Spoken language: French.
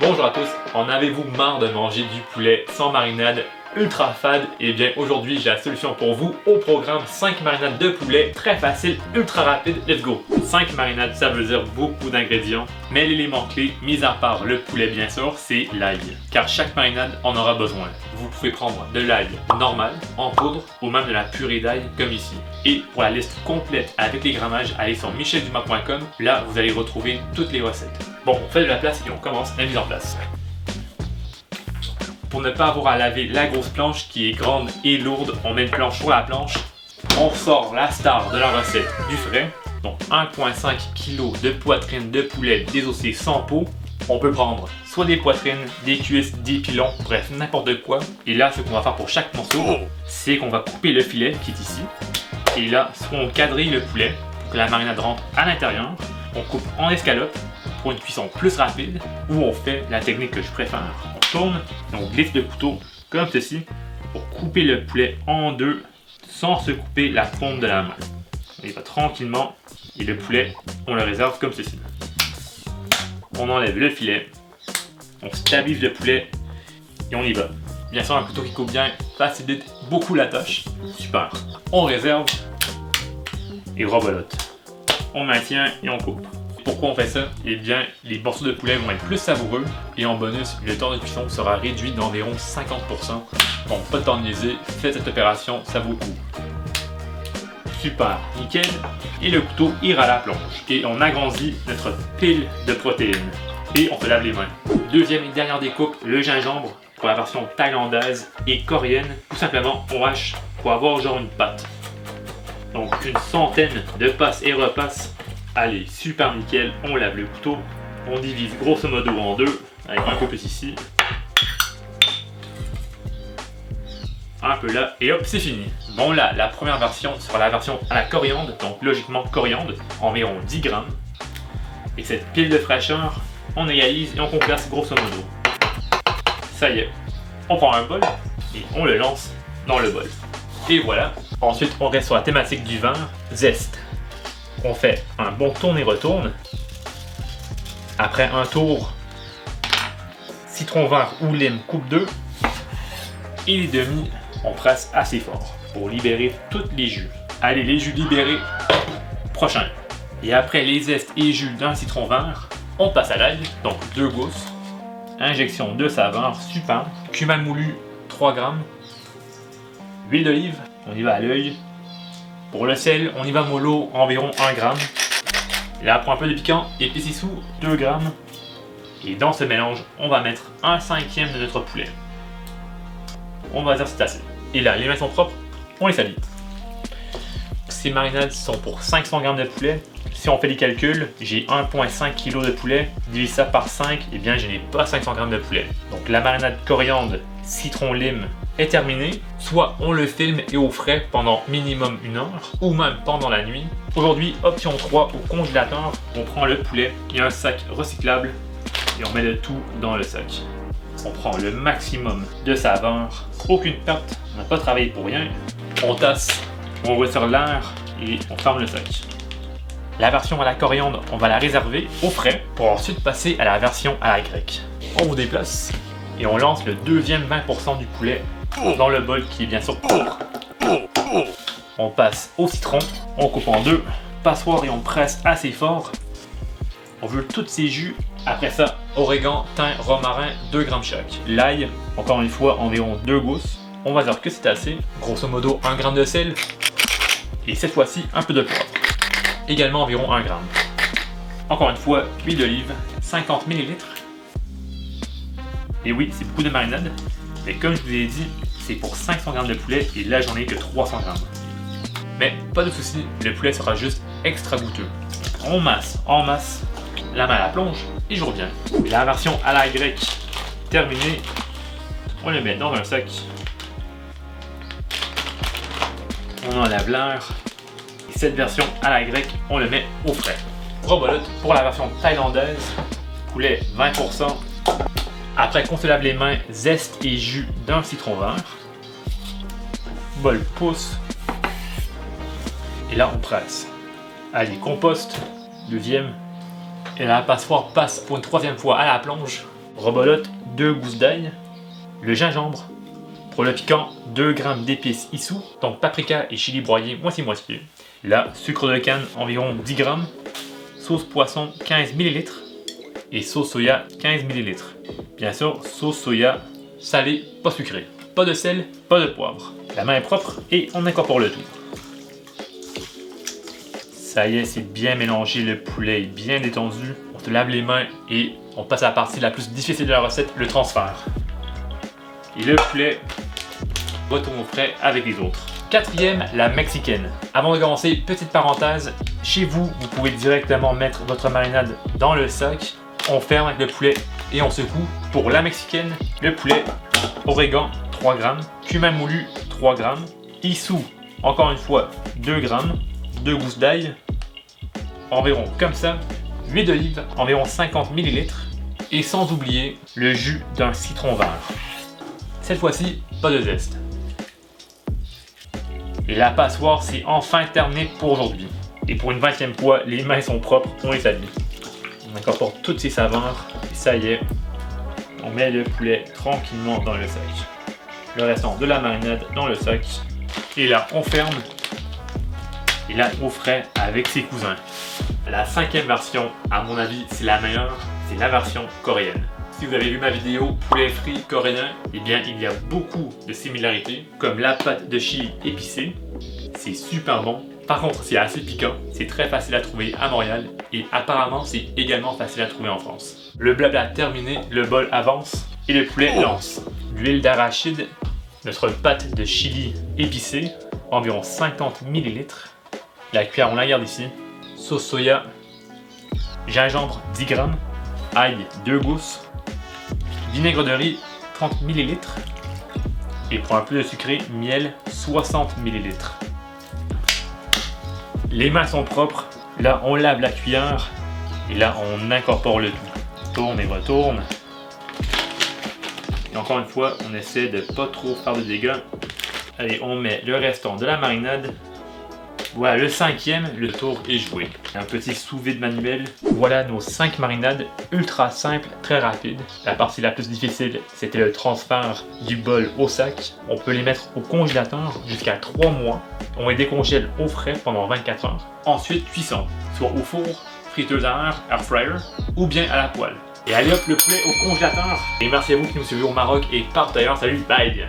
Bonjour à tous, en avez-vous marre de manger du poulet sans marinade ultra fade? Et bien aujourd'hui j'ai la solution pour vous. Au programme 5 marinades de poulet, très facile, ultra rapide, let's go! 5 marinades ça veut dire beaucoup d'ingrédients, mais l'élément clé, mis à part le poulet bien sûr, c'est l'ail. Car chaque marinade en aura besoin. Vous pouvez prendre de l'ail normal, en poudre, ou même de la purée d'ail comme ici. Et pour la liste complète avec les grammages, allez sur micheldumas.com, là vous allez retrouver toutes les recettes. Bon, on fait de la place et on commence la mise en place. Pour ne pas avoir à laver la grosse planche qui est grande et lourde, on met une planche sur la planche. On sort la star de la recette du frais. Donc 1,5 kg de poitrine de poulet désossée sans peau. On peut prendre soit des poitrines, des cuisses, des pilons, bref n'importe quoi. Et là ce qu'on va faire pour chaque morceau, c'est qu'on va couper le filet qui est ici. Et là soit on quadrille le poulet pour que la marinade rentre à l'intérieur. On coupe en escalope pour une cuisson plus rapide, ou on fait la technique que je préfère. On tourne et on glisse le couteau comme ceci pour couper le poulet en deux sans se couper la paume de la main. On y va tranquillement et le poulet, on le réserve comme ceci. On enlève le filet, on stabilise le poulet et on y va. Bien sûr, un couteau qui coupe bien facilite beaucoup la tâche. Super. On réserve et rebolote. On maintient et on coupe. Pourquoi on fait ça? Eh bien, les morceaux de poulet vont être plus savoureux et en bonus, le temps de cuisson sera réduit d'environ 50%. Donc pas de temps de niaiser, faites cette opération, ça vaut le coup. Super, nickel. Et le couteau ira à la plonge. Et on agrandit notre pile de protéines. Et on se lave les mains. Deuxième et dernière découpe, le gingembre pour la version thaïlandaise et coréenne. Tout simplement, on hache pour avoir genre une pâte. Donc une centaine de passes et repasses. Allez, super nickel, on lave le couteau, on divise grosso modo en deux, avec un peu plus ici, un peu là, et hop, c'est fini. Bon là, la première version sera la version à la coriandre, donc logiquement coriandre, environ 10 grammes. Et cette pile de fraîcheur, on égalise et on compresse grosso modo. Ça y est, on prend un bol et on le lance dans le bol. Et voilà, ensuite on reste sur la thématique du vin, zeste. On fait un bon tourne et retourne. Après un tour, citron vert ou lime coupe 2. Et les demi, on presse assez fort pour libérer tous les jus. Allez, les jus libérés, prochain. Et après les zestes et jus d'un citron vert, on passe à l'ail, donc 2 gousses. Injection de saveur, super. Cumin moulu, 3 grammes. Huile d'olive, on y va à l'œil. Pour le sel, on y va mollo, environ 1 gramme. Et là, pour un peu de piquant, épices sous, 2 grammes. Et dans ce mélange, on va mettre 1/5 de notre poulet. On va dire c'est assez. Et là, les mains sont propres, on les salit. Ces marinades sont pour 500 grammes de poulet. Si on fait les calculs, j'ai 1,5 kg de poulet. Divise ça par 5, et bien je n'ai pas 500 grammes de poulet. Donc la marinade coriandre, citron, lime est terminée. Soit on le filme et au frais pendant minimum 1 heure, ou même pendant la nuit. Aujourd'hui, option 3 au congélateur. On prend le poulet et un sac recyclable et on met le tout dans le sac. On prend le maximum de saveur, aucune perte, on n'a pas travaillé pour rien. On tasse, on retire l'air et on ferme le sac. La version à la coriandre, on va la réserver au frais pour ensuite passer à la version à la grecque. On vous déplace et on lance le deuxième 20% du poulet dans le bol qui est bien sûr court. On passe au citron, on coupe en deux, passoire et on presse assez fort. On veut tous ces jus. Après ça, origan, thym, romarin, 2 grammes chaque. L'ail, encore une fois, environ 2 gousses. On va dire que c'est assez. Grosso modo, 1 gramme de sel. Et cette fois-ci, un peu de poivre. Également environ 1 gramme. Encore une fois, huile d'olive, 50 ml. Et oui, c'est beaucoup de marinade. Mais comme je vous ai dit, c'est pour 500 grammes de poulet et là j'en ai que 300 grammes. Mais pas de souci, le poulet sera juste extra goûteux. On masse en masse, la main à la plonge et je reviens. La version à la grecque terminée, on le met dans un sac. On enlève l'air. Et cette version à la grecque, on le met au frais. Rebolote pour la version thaïlandaise, poulet 20%. Après qu'on se lave les mains, zeste et jus d'un citron vert. Bol pousse. Et là on presse. Allez, compost, deuxième. Et la passoire passe pour une troisième fois à la plonge. rebolote, 2 gousses d'ail, le gingembre. Pour le piquant, 2 g d'épices issou, donc paprika et chili broyé moitié-moitié. Là, sucre de canne, environ 10 g. Sauce poisson, 15 ml. Et sauce soya, 15 ml. Bien sûr, sauce soya salée, pas sucrée. Pas de sel, pas de poivre. La main est propre et on incorpore le tout. Ça y est, c'est bien mélangé, le poulet est bien détendu. On se lave les mains et on passe à la partie la plus difficile de la recette, le transfert. Et le poulet retourne au frais avec les autres. Quatrième, la mexicaine. Avant de commencer, petite parenthèse, chez vous, vous pouvez directement mettre votre marinade dans le sac. On ferme avec le poulet et on secoue. Pour la mexicaine, le poulet, origan, 3 g, cumin moulu, 3 g, issou, encore une fois, 2 g, 2 gousses d'ail, environ comme ça, huile d'olive, environ 50 ml, et sans oublier le jus d'un citron vert. Cette fois-ci, pas de zeste. Et la passoire, c'est enfin terminé pour aujourd'hui. Et pour une 20e fois, les mains sont propres, on les salue. On incorpore toutes ces saveurs, et ça y est, on met le poulet tranquillement dans le sac. Le restant de la marinade dans le sac, et là, on ferme. Et là, au frais avec ses cousins. La 5e version, à mon avis, c'est la meilleure, c'est la version coréenne. Si vous avez vu ma vidéo poulet frit coréen, eh bien il y a beaucoup de similarités, comme la pâte de chili épicée, c'est super bon. Par contre, c'est assez piquant, c'est très facile à trouver à Montréal et apparemment c'est également facile à trouver en France. Le blabla terminé, le bol avance et le poulet lance. L'huile d'arachide, notre pâte de chili épicée, environ 50 ml. La cuillère, on la garde ici. Sauce soya, gingembre 10 g, ail 2 gousses, vinaigre de riz 30 ml et pour un peu de sucré, miel 60 ml. Les mains sont propres, là on lave la cuillère et là on incorpore le tout. Tourne et retourne. Et encore une fois, on essaie de pas trop faire de dégâts. Allez, on met le restant de la marinade. Voilà, le 5e, le tour est joué. Un petit sous-vide manuel. Voilà nos 5 marinades, ultra simples, très rapides. La partie la plus difficile, c'était le transfert du bol au sac. On peut les mettre au congélateur jusqu'à 3 mois. On les décongèle au frais pendant 24 heures. Ensuite, cuisson, soit au four, friteuse à air, air fryer, ou bien à la poêle. Et allez hop, le poulet au congélateur. Et merci à vous qui nous suivez au Maroc et partout ailleurs. Salut, bye!